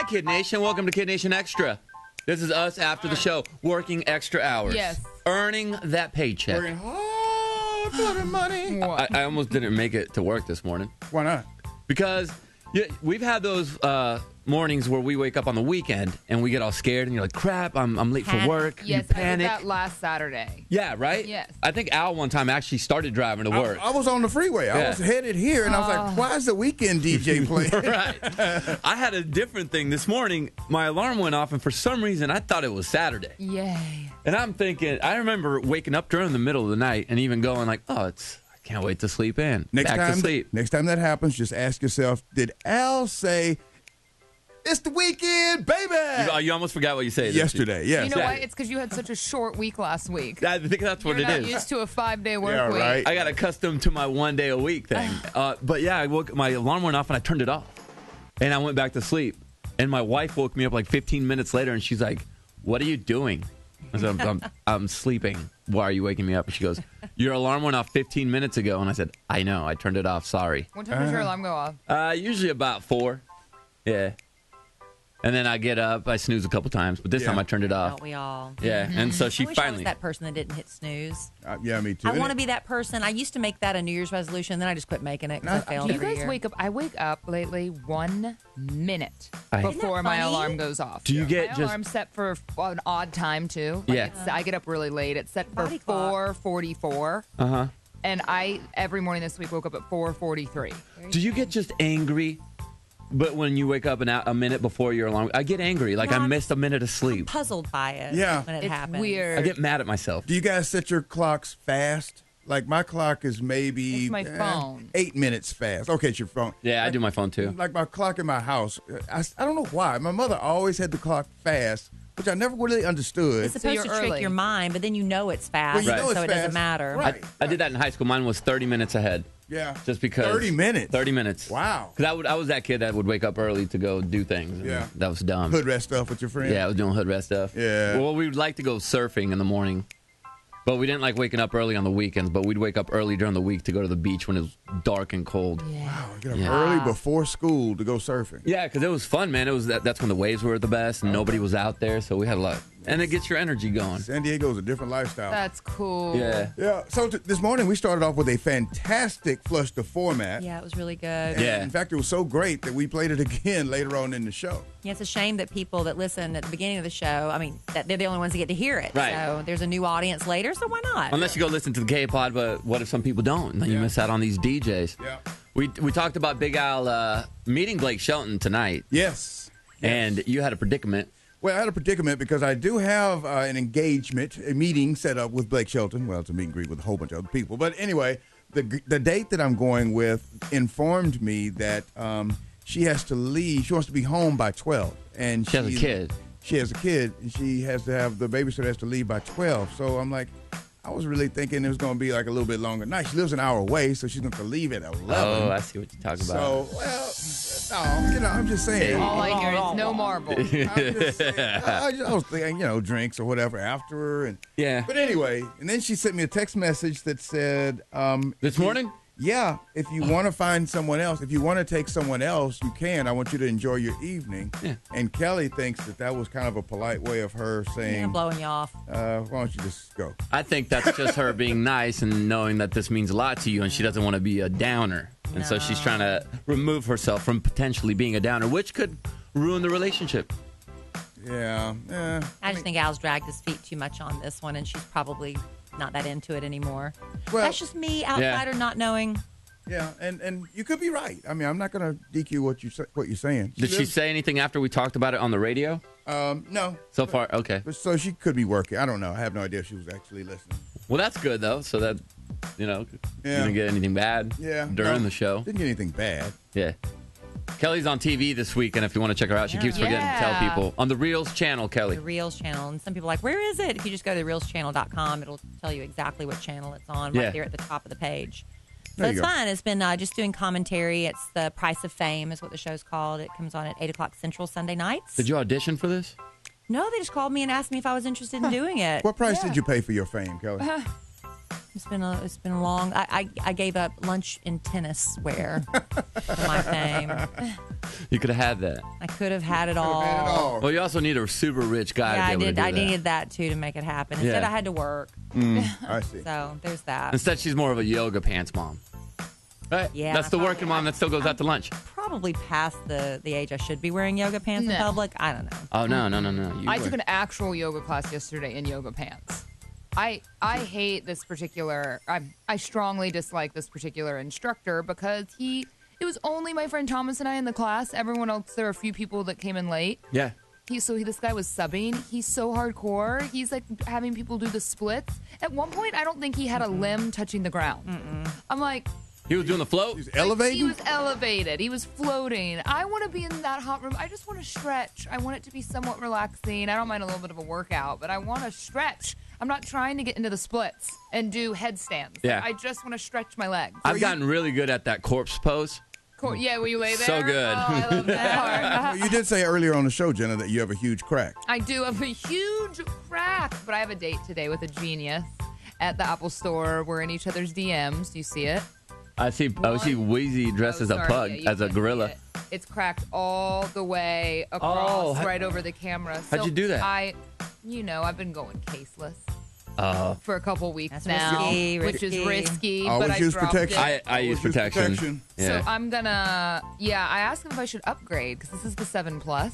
Hi, Kid Nation. Welcome to KiddNation Extra. This is us after the show, working extra hours. Yes. Earning that paycheck. Working hard for the money. I almost didn't make it to work this morning. Why not? Because we've had those mornings where we wake up on the weekend and we get all scared and you're like, crap, I'm late for work. Yes, you I panic. did that last Saturday. Yeah, right? Yes. I think Al one time actually started driving to work. I was on the freeway. I was headed here, and I was like, why is the weekend DJ playing? Right. I had a different thing. This morning, my alarm went off, and for some reason, I thought it was Saturday. Yay. And I'm thinking, I remember waking up during the middle of the night and even going like, I can't wait to sleep in. Back to sleep. Next time that happens, just ask yourself, did Al say, it's the weekend, baby? You almost forgot what you said. Yesterday, yes. You know why? It's because you had such a short week last week. I think that's what You're it not is. used to a 5-day work week. Right. I got accustomed to my 1 day a week thing. But yeah, my alarm went off and I turned it off. And I went back to sleep. And my wife woke me up like 15 minutes later and she's like, what are you doing? I said, I'm sleeping. Why are you waking me up? And she goes, your alarm went off 15 minutes ago. And I said, I know. I turned it off. Sorry. What time does your alarm go off? Usually about 4. Yeah. And then I get up, I snooze a couple times, but this time I turned it off. Don't we all? Yeah, and so she I wish finally. I was that person that didn't hit snooze. Yeah, me too. I want to be that person. I used to make that a New Year's resolution, then I just quit making it because I failed Do you every guys year. wake up? I wake up lately 1 minute Isn't that before my funny? alarm goes off. Do you get my just. alarm's set for an odd time too. Yeah. I get up really late. It's set for Body clock. 4:44. Uh-huh. And I every morning this week woke up at 4:43. Do you get just angry? But when you wake up a minute before your alarm, I get angry. Like I missed a minute of I'm sleep. puzzled by it when it It's happens. weird. I get mad at myself. Do you guys set your clocks fast? Like my clock is maybe It's my phone. 8 minutes fast. Okay, it's your phone. Yeah, I do my phone too. Like my clock in my house. I don't know why. My mother always had the clock fast, which I never really understood. It's supposed to you're trick early. your mind, but then you know it's fast, Well, you know so it's it doesn't fast. matter. Right. I did that in high school. Mine was 30 minutes ahead. Yeah. Just because. 30 minutes? 30 minutes. Wow. Because I was that kid that would wake up early to go do things. and Yeah. That was dumb. Hood rat stuff with your friends? Yeah, I was doing hood rat stuff. Yeah. Well, we would like to go surfing in the morning. But we didn't like waking up early on the weekends. But we'd wake up early during the week to go to the beach when it was dark and cold. Yeah. Wow, get up Yeah. early before school to go surfing. Yeah, because it was fun, man. It was that's when the waves were the best and nobody was out there. So we had a lot. And it gets your energy going. San Diego's a different lifestyle. That's cool. Yeah. Yeah. So this morning we started off with a fantastic flush the format. Yeah, it was really good. And Yeah. in fact, it was so great that we played it again later on in the show. Yeah, it's a shame that people that listen at the beginning of the show, I mean, that they're the only ones that get to hear it. Right. So there's a new audience later, so why not? Unless you go listen to the K-Pod, but what if some people don't? And then you miss out on these DJs. Yeah. We talked about Big Al meeting Blake Shelton tonight. Yes. And you had a predicament. Well, I had a predicament because I do have an engagement, a meeting set up with Blake Shelton. Well, it's a meet and greet with a whole bunch of other people. But anyway, the date that I'm going with informed me that she has to leave. She wants to be home by 12. And She has a kid. She has a kid, and she has to have the babysitter has to leave by 12. So I'm like, I was really thinking it was going to be like a little bit longer night. She lives an hour away, so she's going to leave at 11. Oh, I see what you're talking about. So, well, no, I'm just saying. All I hear is no marble. I'm just saying, I was thinking, drinks or whatever after her. And, Yeah. But anyway, and then she sent me a text message that said, This morning? yeah, if you want to find someone else, if you want to take someone else, you can. I want you to enjoy your evening. Yeah. And Kelly thinks that was kind of a polite way of her Yeah, saying, blowing you off. why don't you just go? I think that's just her being nice and knowing that this means a lot to you, and she doesn't want to be a downer. And so she's trying to remove herself from potentially being a downer, which could ruin the relationship. Yeah. I just think Al's dragged his feet too much on this one, and she's probably not that into it anymore. Well, That's just me, outsider, not knowing. yeah, and you could be right. I mean, I'm not going to DQ what you're saying. Did she say anything after we talked about it on the radio? No. So far, okay. So she could be working. I don't know. I have no idea if she was actually listening. Well, that's good, though, so that, you didn't get anything bad during no, the show. Didn't get anything bad. Yeah. Kelly's on TV this week, and if you want to check her out, she keeps forgetting to tell people. On the Reels channel, Kelly. The Reels channel. And some people are like, where is it? If you just go to thereelschannel.com, it'll tell you exactly what channel it's on right there at the top of the page. So it's fun. It's been just doing commentary. It's The Price of Fame is what the show's called. It comes on at 8 o'clock Central Sunday nights. Did you audition for this? No, they just called me and asked me if I was interested in doing it. What price did you pay for your fame, Kelly? It's been a long. I gave up lunch in tennis wear for my fame. You could have had that. I could have had it all. Well, you also need a super rich guy. Yeah, to be able to do I that. needed that too to make it happen. Instead, I had to work. I see. So there's that. Instead, she's more of a yoga pants mom. Right? Yeah, That's the working mom that still goes out to lunch. Probably past the age I should be wearing yoga pants in public. I don't know. Oh, no. I took an actual yoga class yesterday in yoga pants. I hate this particular. I strongly dislike this particular instructor because it was only my friend Thomas and I in the class. Everyone else, there were a few people that came in late. Yeah. This guy was subbing. He's so hardcore. He's like having people do the splits. At one point, I don't think he had a limb touching the ground. I'm like. He was doing the float? He's elevating? He was elevated. He was floating. I want to be in that hot room. I just want to stretch. I want it to be somewhat relaxing. I don't mind a little bit of a workout, but I want to stretch. I'm not trying to get into the splits and do headstands. Yeah. I just want to stretch my legs. I've gotten really good at that corpse pose. Yeah, will you lay there? So good. Oh, I love that part. You did say earlier on the show, Jenna, that you have a huge crack. I do have a huge crack, but I have a date today with a genius at the Apple Store. We're in each other's DMs. Do you see it? I see Wheezy dressed as a pug, as a gorilla. It's cracked all the way across, right over the camera. So how'd you do that? I've been going caseless for a couple weeks That's now, risky. which is risky. Always but use I dropped protection. it. I use protection. Yeah. So I'm gonna, I asked him if I should upgrade because this is the 7 Plus,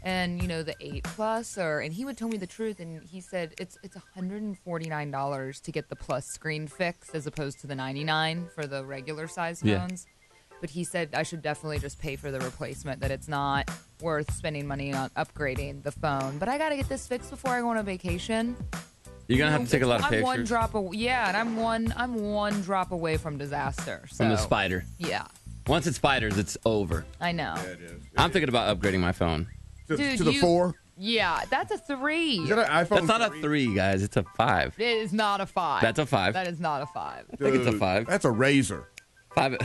and the 8 Plus, and he would tell me the truth, and he said it's $149 to get the Plus screen fixed as opposed to the $99 for the regular size phones. But he said I should definitely just pay for the replacement, that it's not worth spending money on upgrading the phone. But I got to get this fixed before I go on a vacation. You're gonna have to take a lot of I'm pictures. one drop away, and I'm one drop away from disaster. So. From the spider. Yeah, Once it spiders, it's over. I know. Yeah, it is. I'm thinking about upgrading my phone. To Dude, the 4? Yeah, that's a 3. Is that an iPhone? That's not a 3, guys. It's a 5. It is not a 5. That's a 5. That is not a 5. I think it's a 5. That's a razor. 5.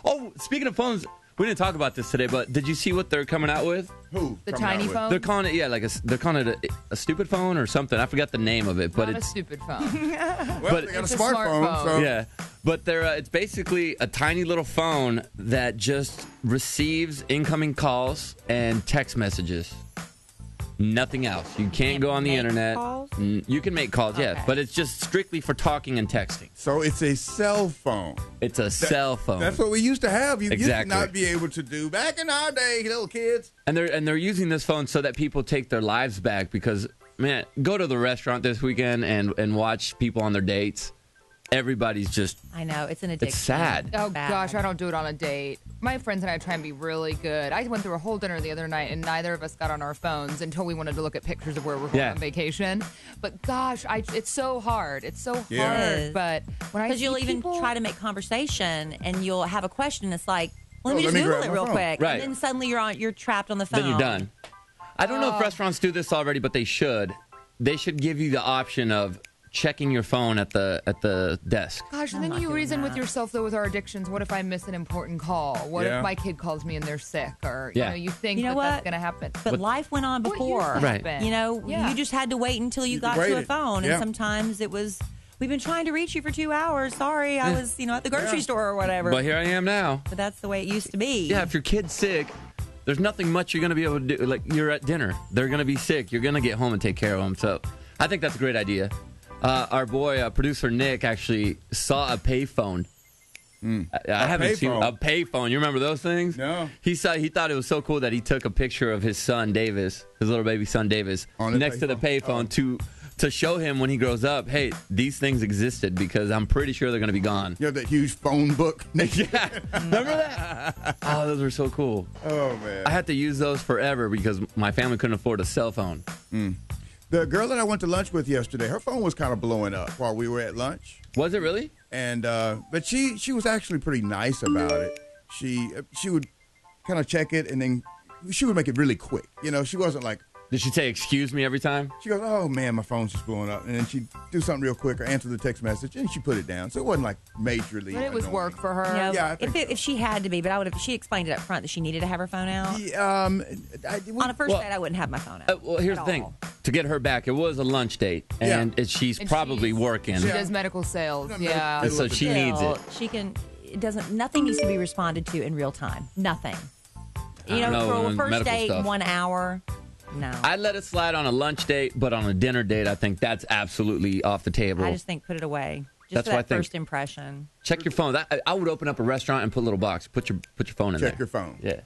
Oh, speaking of phones, we didn't talk about this today, but did you see what they're coming out with? Who? The coming tiny out with? phone? They're calling it, they're calling it a stupid phone or something. I forgot the name of it, but Not a it's stupid phone. Well, but they got it's a a smartphone. smartphone. So. yeah. But it's basically a tiny little phone that just receives incoming calls and text messages. Nothing else. You can't go on the make internet. calls? You can make calls, yes, Okay. but it's just strictly for talking and texting. So it's a cell phone. It's a cell phone. That's what we used to have. You used Exactly. to not be able to do back in our day, little kids. And they're using this phone so that people take their lives back because, man, go to the restaurant this weekend and watch people on their dates. Everybody's just, I know. It's an addiction. it's sad. Oh, Bad. gosh, I don't do it on a date. My friends and I try and be really good. I went through a whole dinner the other night, and neither of us got on our phones until we wanted to look at pictures of where we're going on vacation. But, gosh, it's so hard. It's so It hard. is. But when I Because see you'll even people, try to make conversation, and you'll have a question. It's like, let Oh, me let just me Google grab it my real phone. quick, Right. and then suddenly you're trapped on the phone. Then you're done. I don't know if restaurants do this already, but they should. They should give you the option of checking your phone at the desk. Gosh, and I'm then not you doing reason with that. yourself, though, with our addictions. What if I miss an important call? What Yeah. if my kid calls me and they're sick? Or, Yeah. you think You know that's what? going to happen. But life went on What used before. to Right. happen? You know, Yeah. you just had to wait until you got to a waited. phone. Yeah. And sometimes it was, we've been trying to reach you for 2 hours. Sorry, I was, at the grocery store or whatever. But here I am now. But that's the way it used to be. Yeah, if your kid's sick, there's nothing much you're going to be able to do. Like, you're at dinner. They're going to be sick. You're going to get home and take care of them. So I think that's a great idea. Our boy, producer Nick, actually saw a payphone. I haven't seen payphone? a payphone. You remember those things? No. He thought it was so cool that he took a picture of his son, Davis, his little baby son, Davis, On the next to the payphone. payphone to show him when he grows up, hey, these things existed because I'm pretty sure they're going to be gone. You have that huge phone book. Yeah. Remember that? Oh, those were so cool. Oh, man. I had to use those forever because my family couldn't afford a cell phone. The girl that I went to lunch with yesterday, her phone was kind of blowing up while we were at lunch. Was it really? And but she was actually pretty nice about it. She would kind of check it, and then she would make it really quick. She wasn't like, Did she say excuse me every time? she goes, oh man, my phone's just blowing up, and then she'd do something real quick or answer the text message, and she put it down. So it wasn't like majorly. But it was annoying. work for her. Yeah, I think if she had to be, but I would have. She explained it up front that she needed to have her phone out. Yeah, On a first date, I wouldn't have my phone out. Well, here's the at thing. all. to get her back, it was a lunch date, and she's probably working. She does medical sales, And so she needs it. She can. Nothing needs to be responded to in real time. Nothing. For a first date, stuff. 1 hour. No. I'd let it slide on a lunch date, but on a dinner date, I think that's absolutely off the table. I just think put it away. Just for that first impression. Check your phone. I would open up a restaurant and put a little box. Put your phone in there. Check your phone. Yeah.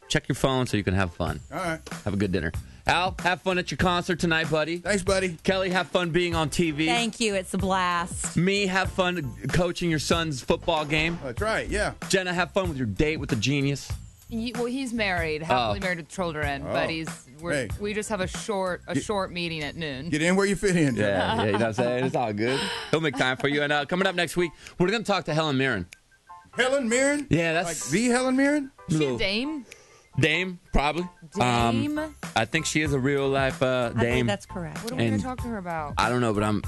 Check your phone so you can have fun. All right. Have a good dinner. Al, have fun at your concert tonight, buddy. Thanks, buddy. Kelly, have fun being on TV. Thank you. It's a blast. Me, have fun coaching your son's football game. That's right, yeah. Jenna, have fun with your date with the genius. He's married, happily married with children, but we just have a short meeting at noon. Get in where you fit in. Yeah, you know what I'm saying? It's all good. He'll make time for you. And coming up next week, we're going to talk to Helen Mirren. Helen Mirren? Yeah, that's... Like the Helen Mirren? Is she a dame? Dame, probably. Dame? I think she is a real-life dame. I think that's correct. What are we going to talk to her about? I don't know, but I'm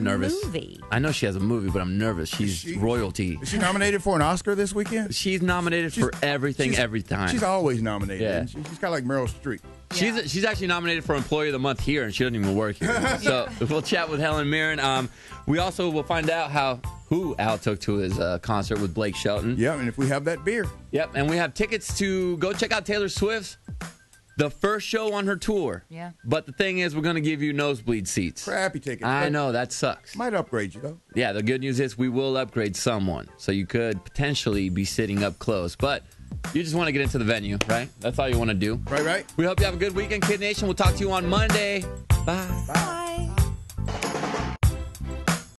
nervous. Movie. I know she has a movie, but I'm nervous. She's royalty. Is she nominated for an Oscar this weekend? She's nominated for everything every time. She's always nominated. Yeah. She's kind of like Meryl Streep. Yeah. She's actually nominated for Employee of the Month here, and she doesn't even work here. So we'll chat with Helen Mirren. We also will find out who Al took to his concert with Blake Shelton. Yeah, and if we have that beer. Yep, and we have tickets to go check out Taylor Swift's the first show on her tour. Yeah. But the thing is, we're going to give you nosebleed seats. Crappy tickets. I know, that sucks. Might upgrade you, though. Yeah, the good news is we will upgrade someone. So you could potentially be sitting up close. But you just want to get into the venue, right? That's all you want to do. Right. We hope you have a good weekend, Kid Nation. We'll talk to you on Monday. Bye. Bye.